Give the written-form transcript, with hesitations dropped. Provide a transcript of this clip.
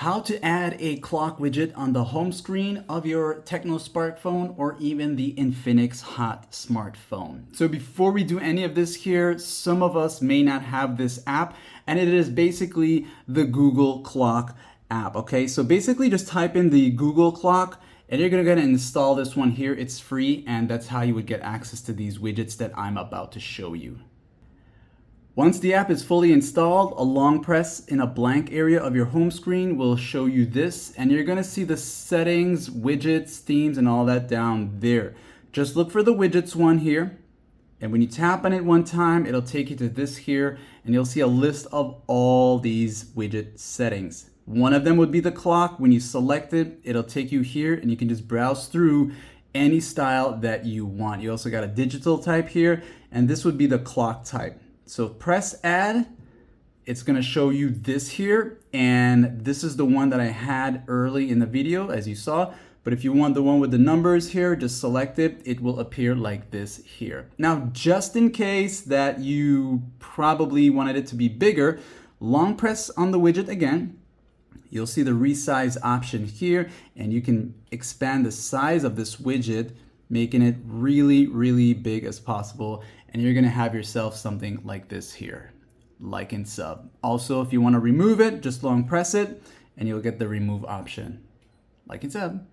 How to add a clock widget on the home screen of your Tecno Spark phone or even the Infinix Hot smartphone. So before we do any of this here, some of us may not have this app, and it is basically the Google Clock app. Okay, so basically just type in the Google Clock and you're gonna go ahead and install this one here. It's free, and that's how you would get access to these widgets that I'm about to show you. Once the app is fully installed, a long press in a blank area of your home screen will show you this, and you're gonna see the settings, widgets, themes, and all that down there. Just look for the widgets one here, and when you tap on it one time, it'll take you to this here, and you'll see a list of all these widget settings. One of them would be the clock. When you select it, it'll take you here, and you can just browse through any style that you want. You also got a digital type here, and this would be the clock type. So press add, it's gonna show you this here, and this is the one that I had early in the video, as you saw. But if you want the one with the numbers here, just select it. It will appear like this here. Now, just in case that you probably wanted it to be bigger, long press on the widget again. You'll see the resize option here, and you can expand the size of this widget, making it really, really big as possible. And you're gonna have yourself something like this here, like and sub. Also, if you wanna remove it, just long press it and you'll get the remove option, like and sub.